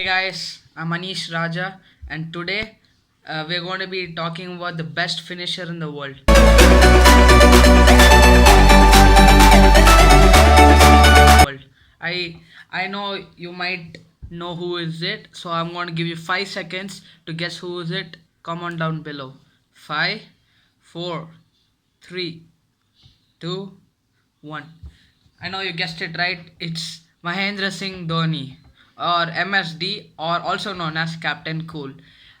Hey guys, I'm Anish Raja, and today we're going to be talking about the best finisher in the world. I know you might know who is it, so I'm going to give you 5 seconds to guess who is it. Comment down below. Five, four, three, two, one. I know you guessed it right. It's Mahendra Singh Dhoni, or MSD, or also known as Captain Cool.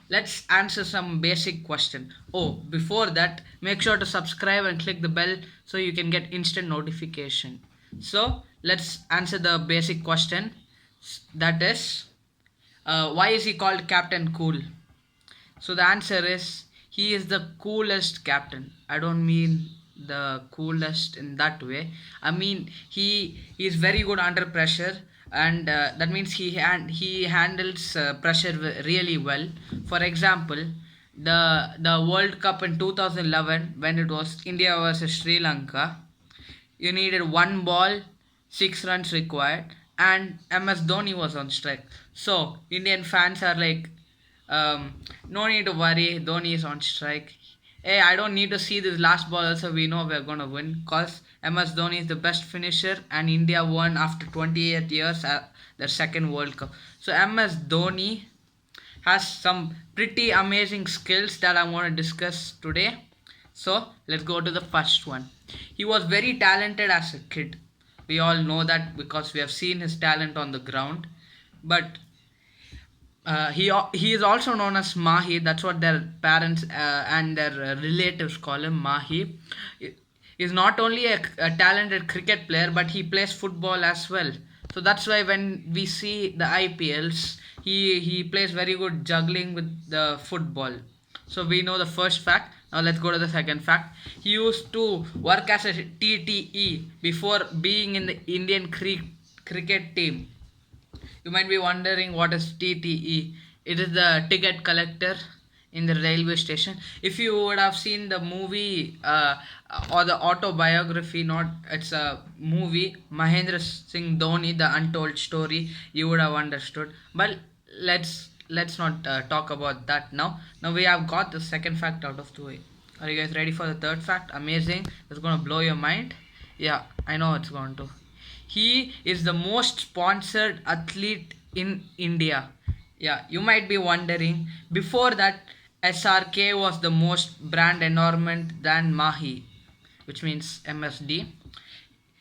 Let's answer some basic question. Oh, before that, make sure to subscribe and click the bell so you can get instant notification. So let's answer the basic question. That is, why is he called Captain Cool? So the answer is he is the coolest captain. I don't mean the coolest in that way. I mean he is very good under pressure, and that means he handles pressure really well. For example, the World Cup in 2011, when it was India versus Sri Lanka, you needed one ball, 6 runs required, and MS Dhoni was on strike. So Indian fans are like, no need to worry, Dhoni is on strike. Hey, I don't need to see this last ball. Also, we know we're gonna win because MS Dhoni is the best finisher, and India won after 28 years at their second World Cup. So MS Dhoni has some pretty amazing skills that I want to discuss today. So let's go to the first one. He was very talented as a kid. We all know that because we have seen his talent on the ground. But he is also known as Mahi. That's what their parents and their relatives call him, Mahi. He's not only a talented cricket player, but he plays football as well. So that's why when we see the IPLs, he plays very good juggling with the football. So we know the first fact. Now let's go to the second fact. He used to work as a TTE before being in the Indian cricket team. You might be wondering what is TTE. It is the ticket collector in the railway station. If you would have seen the movie or the autobiography, not it's a movie, Mahendra Singh Dhoni, the untold story, you would have understood. But let's not talk about that now. Now we have got the second fact out of the way. Are you guys ready for the third fact? Amazing. It's gonna blow your mind. Yeah, I know it's going to. He is the most sponsored athlete in India. Yeah, you might be wondering. Before that, SRK was the most brand endorsement than Mahi, which means MSD.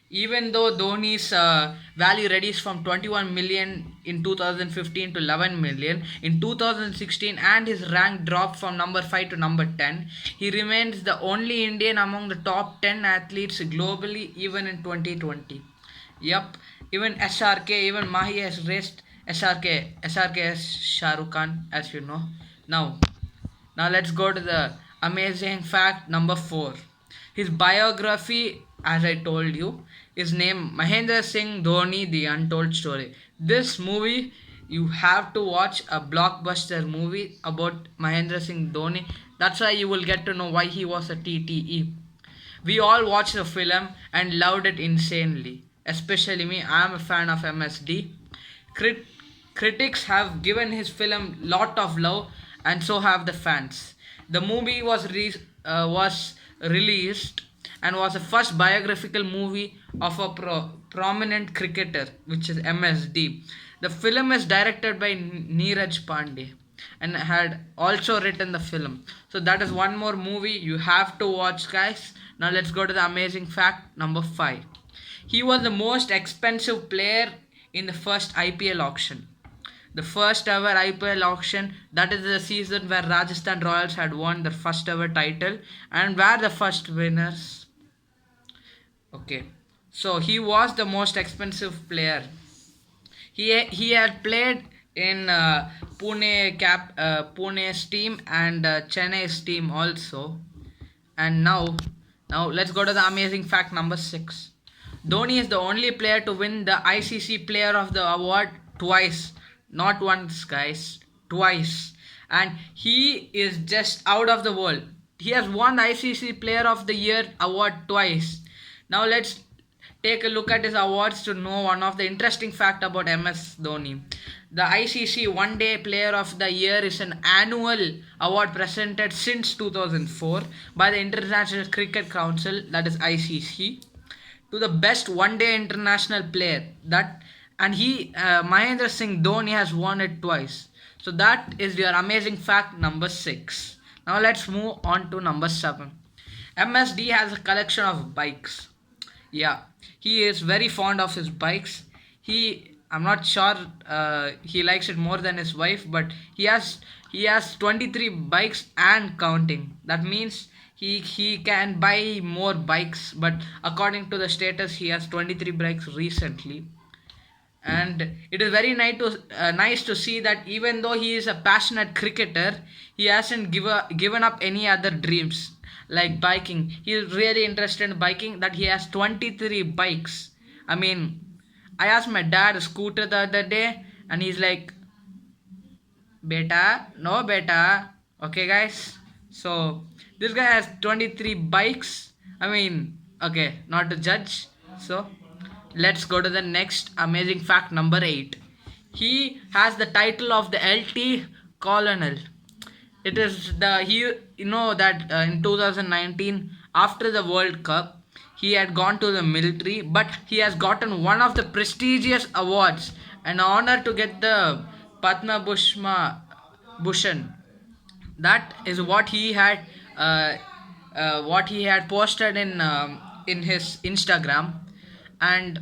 Even though Dhoni's value reduced from 21 million in 2015 to 11 million in 2016, and his rank dropped from number 5 to number 10, he remains the only Indian among the top 10 athletes globally even in 2020. Yup, even SRK, even Mahi has raced SRK. SRK is Shah Rukh Khan, as you know. Now, now let's go to the amazing fact number 4. His biography, as I told you, is named Mahendra Singh Dhoni The Untold Story. This movie, you have to watch a blockbuster movie about Mahendra Singh Dhoni. That's why you will get to know why he was a TTE. We all watched the film and loved it insanely. Especially me, I am a fan of MSD. Crit- Critics have given his film lot of love, and so have the fans. The movie was released and was the first biographical movie of a prominent cricketer, which is MSD. The film is directed by Neeraj Pandey and had also written the film. So that is one more movie you have to watch, guys. Now let's go to the amazing fact number 5. He was the most expensive player in the first IPL auction. The first ever IPL auction, that is the season where Rajasthan Royals had won their first ever title and were the first winners. Okay, so he was the most expensive player. He had played in Pune's team and Chennai's team also. And now let's go to the amazing fact number 6. Dhoni is the only player to win the ICC Player of the Award twice. Not once, guys, twice. And he is just out of the world. He has won the ICC Player of the Year award twice. Now let's take a look at his awards to know one of the interesting fact about MS Dhoni. The ICC One Day Player of the Year is an annual award presented since 2004 by the International Cricket Council, that is ICC, to the best one day international player. That and he Mahendra Singh Dhoni has won it twice. So that is your amazing fact number 6. Now let's move on to number 7. MSD has a collection of bikes. Yeah, he is very fond of his bikes. I'm not sure he likes it more than his wife, but he has 23 bikes and counting. That means he can buy more bikes, but according to the status, he has 23 bikes recently. And it is very nice to see that even though he is a passionate cricketer, he hasn't given up any other dreams like biking. He is really interested in biking, that he has 23 bikes. I mean, I asked my dad a scooter the other day, and he's like, beta, no beta. Okay, guys. So this guy has 23 bikes. I mean, okay, not to judge. So let's go to the next amazing fact number 8. He has the title of the LT Colonel. It is the he you know that in 2019, after the World Cup, he had gone to the military, but he has gotten one of the prestigious awards, an honor to get the Padma Bhushan. That is what he had posted in his Instagram. And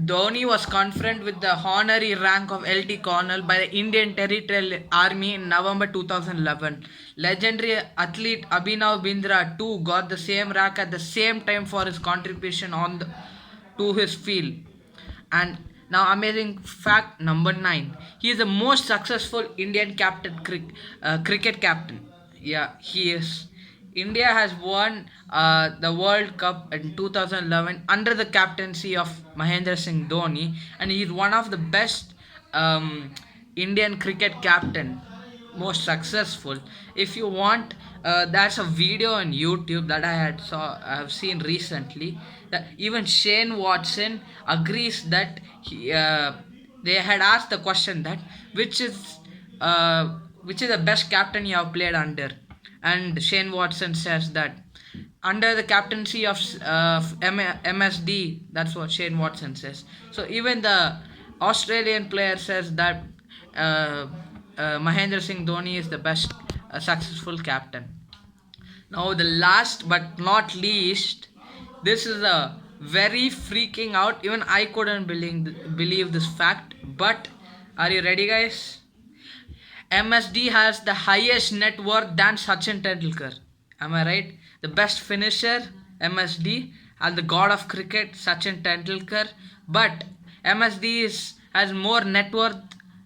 Dhoni was conferred with the honorary rank of LT Colonel by the Indian Territorial Army in November 2011. Legendary athlete Abhinav Bindra too got the same rank at the same time for his contribution to his field. And now, amazing fact number 9. He is the most successful Indian cricket captain. Yeah, he is. India has won the World Cup in 2011 under the captaincy of Mahendra Singh Dhoni, and he is one of the best Indian cricket captain, most successful. If you want, there's a video on YouTube that I have seen recently, that even Shane Watson agrees that they had asked the question that which is which is the best captain you have played under, and Shane Watson says that under the captaincy of MSD. That's what Shane Watson says. So even the Australian player says that uh, Mahendra Singh Dhoni is the best successful captain. Now, the last but not least, this is a very freaking out. Even I couldn't believe this fact. But are you ready, guys? MSD has the highest net worth than Sachin Tendulkar. Am I right? The best finisher, MSD, and the god of cricket, Sachin Tendulkar. But has more net worth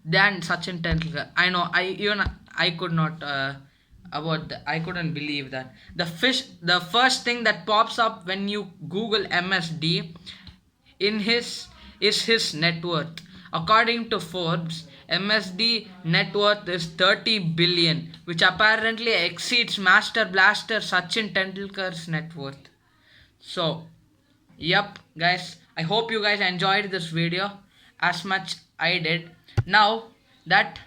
than Sachin Tendulkar. I know. I could not I couldn't believe that. The first thing that pops up when you Google MSD in his is his net worth. According to Forbes, MSD net worth is 30 billion, which apparently exceeds Master Blaster Sachin Tendulkar's net worth. So, yep, guys, I hope you guys enjoyed this video as much I did. Now that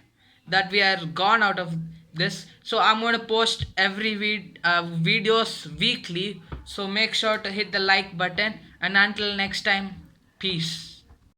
we are gone out of this, so I'm going to post every videos weekly, so make sure to hit the like button, and until next time, peace.